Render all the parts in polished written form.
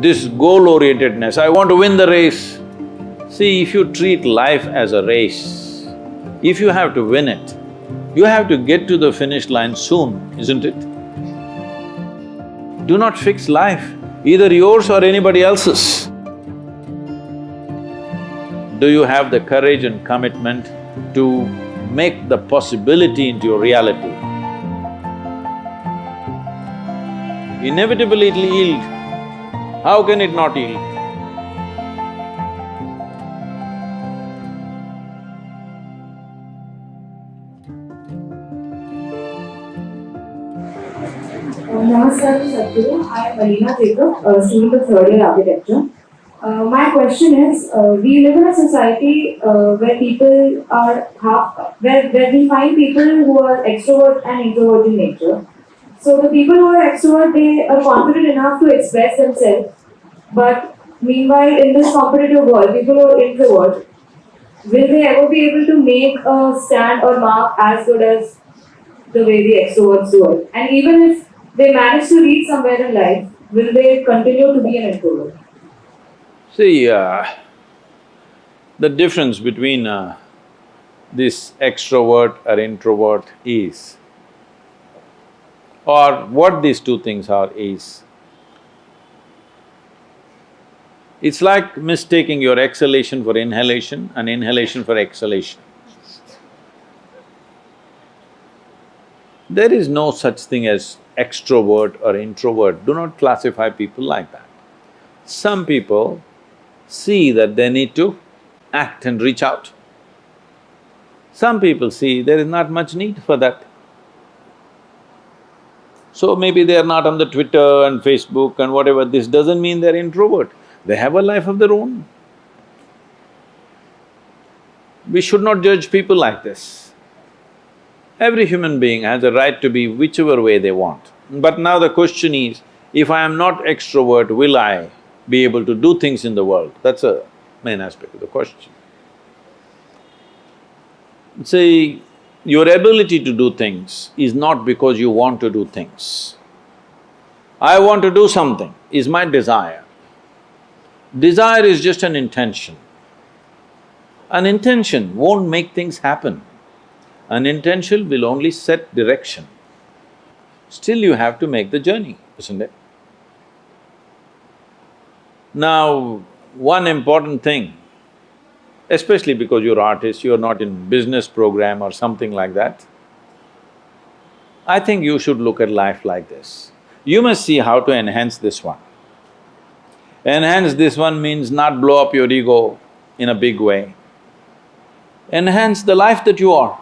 this goal-orientedness, I want to win the race. See, if you treat life as a race, if you have to win it, you have to get to the finish line soon, isn't it? Do not fix life, either yours or anybody else's. Do you have the courage and commitment to make the possibility into your reality? Inevitably it'll yield. How can it not yield? Namaskar, Sadhguru. I am Allinone, a student of third year architecture. My question is, we live in a society where people are where we find people who are extrovert and introvert in nature. So the people who are extrovert, they are confident enough to express themselves. But meanwhile, in this competitive world, people who are introvert, will they ever be able to make a stand or mark as good as the way the extroverts do it? And even if they manage to reach somewhere in life, will they continue to be an introvert? See, the difference between this extrovert or introvert is, or what these two things are is, it's like mistaking your exhalation for inhalation and inhalation for exhalation. There is no such thing as extrovert or introvert. Do not classify people like that. Some people see that they need to act and reach out. Some people see there is not much need for that. So maybe they are not on the Twitter and Facebook and whatever, this doesn't mean they're introvert. They have a life of their own. We should not judge people like this. Every human being has a right to be whichever way they want. But now the question is, if I am not extrovert, will I be able to do things in the world? That's a main aspect of the question. See, your ability to do things is not because you want to do things. I want to do something is my desire. Desire is just an intention. An intention won't make things happen. An intention will only set direction. Still you have to make the journey, isn't it? Now, one important thing, especially because you're artist, you're not in business program or something like that, I think you should look at life like this. You must see how to enhance this one. Enhance this one means not blow up your ego in a big way. Enhance the life that you are.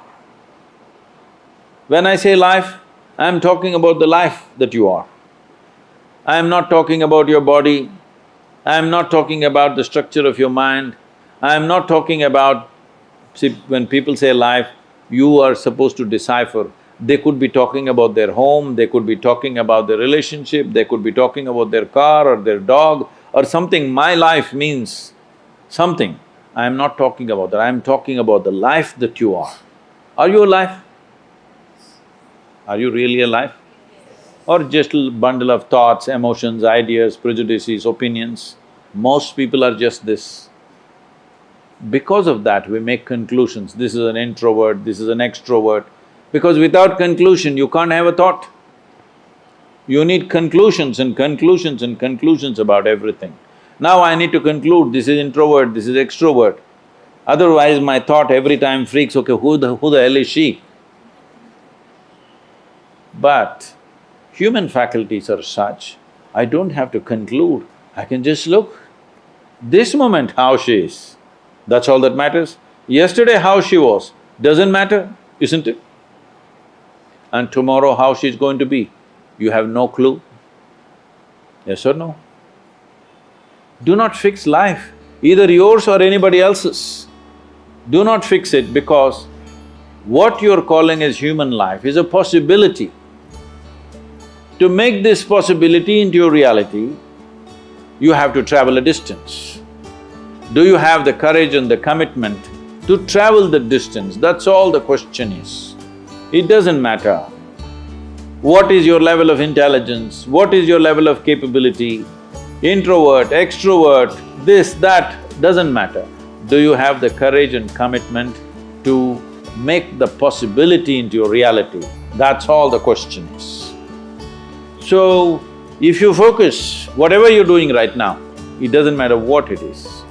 When I say life, I'm talking about the life that you are. I'm not talking about your body, I'm not talking about the structure of your mind, I'm not talking about… See, when people say life, you are supposed to decipher. They could be talking about their home, they could be talking about their relationship, they could be talking about their car or their dog or something. My life means something. I am not talking about that, I am talking about the life that you are. Are you alive? Are you really alive? Or just a bundle of thoughts, emotions, ideas, prejudices, opinions? Most people are just this. Because of that, we make conclusions, this is an introvert, this is an extrovert. Because without conclusion, you can't have a thought. You need conclusions and conclusions and conclusions about everything. Now I need to conclude, this is introvert, this is extrovert. Otherwise my thought every time freaks, okay, who the hell is she? But human faculties are such, I don't have to conclude, I can just look. This moment how she is, that's all that matters. Yesterday how she was, doesn't matter, isn't it? And tomorrow how she's going to be, you have no clue. Yes or no? Do not fix life, either yours or anybody else's. Do not fix it, because what you're calling as human life is a possibility. To make this possibility into your reality, you have to travel a distance. Do you have the courage and the commitment to travel the distance? That's all the question is. It doesn't matter what is your level of intelligence, what is your level of capability, introvert, extrovert, this, that, doesn't matter. Do you have the courage and commitment to make the possibility into your reality? That's all the question is. So, if you focus, whatever you're doing right now, it doesn't matter what it is.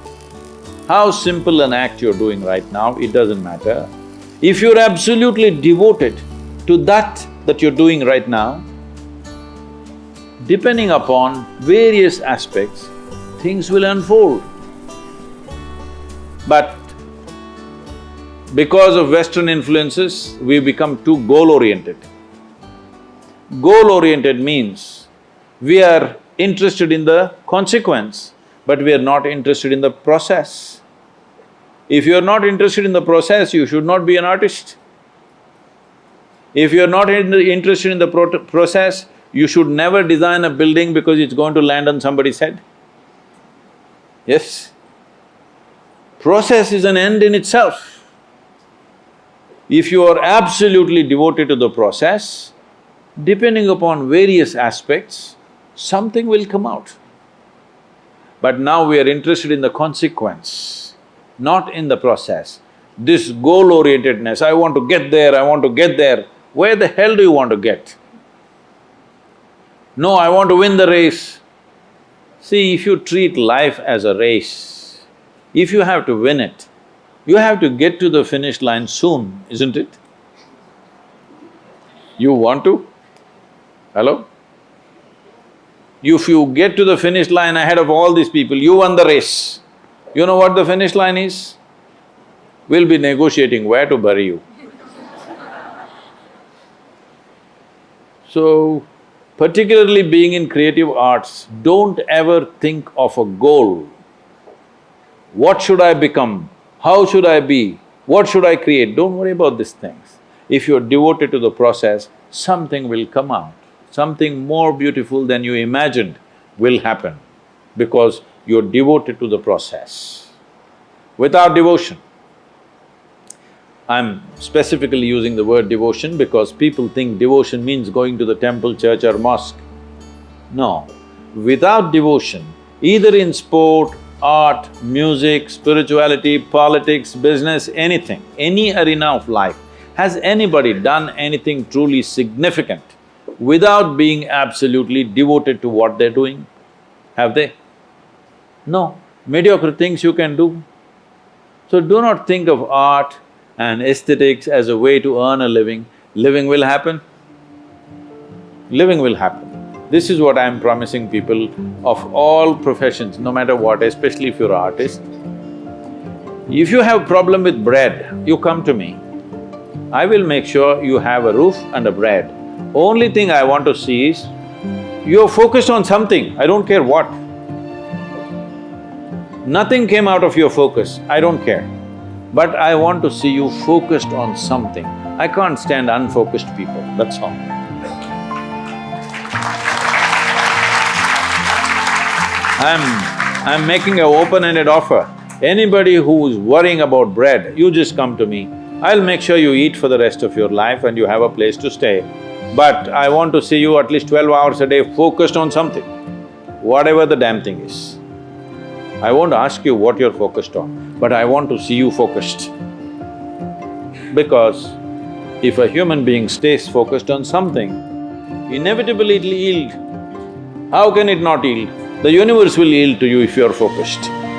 How simple an act you're doing right now, it doesn't matter. If you're absolutely devoted to that you're doing right now, depending upon various aspects, things will unfold. But because of Western influences, we become too goal-oriented. Goal-oriented means we are interested in the consequence, but we are not interested in the process. If you are not interested in the process, you should not be an artist. If you are not interested in the process, you should never design a building because it's going to land on somebody's head. Yes? Process is an end in itself. If you are absolutely devoted to the process, depending upon various aspects, something will come out. But now we are interested in the consequence, not in the process. This goal-orientedness, I want to get there, I want to get there. Where the hell do you want to get? No, I want to win the race. See, if you treat life as a race, if you have to win it, you have to get to the finish line soon, isn't it? You want to? Hello? If you get to the finish line ahead of all these people, you won the race. You know what the finish line is? We'll be negotiating where to bury you. So, particularly being in creative arts, don't ever think of a goal. What should I become? How should I be? What should I create? Don't worry about these things. If you're devoted to the process, something will come out. Something more beautiful than you imagined will happen because you're devoted to the process. Without devotion, I'm specifically using the word devotion because people think devotion means going to the temple, church or mosque. No, without devotion, either in sport, art, music, spirituality, politics, business, anything, any arena of life, has anybody done anything truly significant without being absolutely devoted to what they're doing? Have they? No, mediocre things you can do. So do not think of art and aesthetics as a way to earn a living. Living will happen. Living will happen. This is what I'm promising people of all professions, no matter what, especially if you're an artist. If you have problem with bread, you come to me. I will make sure you have a roof and a bread. Only thing I want to see is, you're focused on something, I don't care what. Nothing came out of your focus, I don't care. But I want to see you focused on something. I can't stand unfocused people, that's all. I'm making an open-ended offer. Anybody who's worrying about bread, you just come to me. I'll make sure you eat for the rest of your life and you have a place to stay. But I want to see you at least 12 hours a day focused on something, whatever the damn thing is. I won't ask you what you're focused on, but I want to see you focused. Because if a human being stays focused on something, inevitably it'll yield. How can it not yield? The universe will yield to you if you're focused.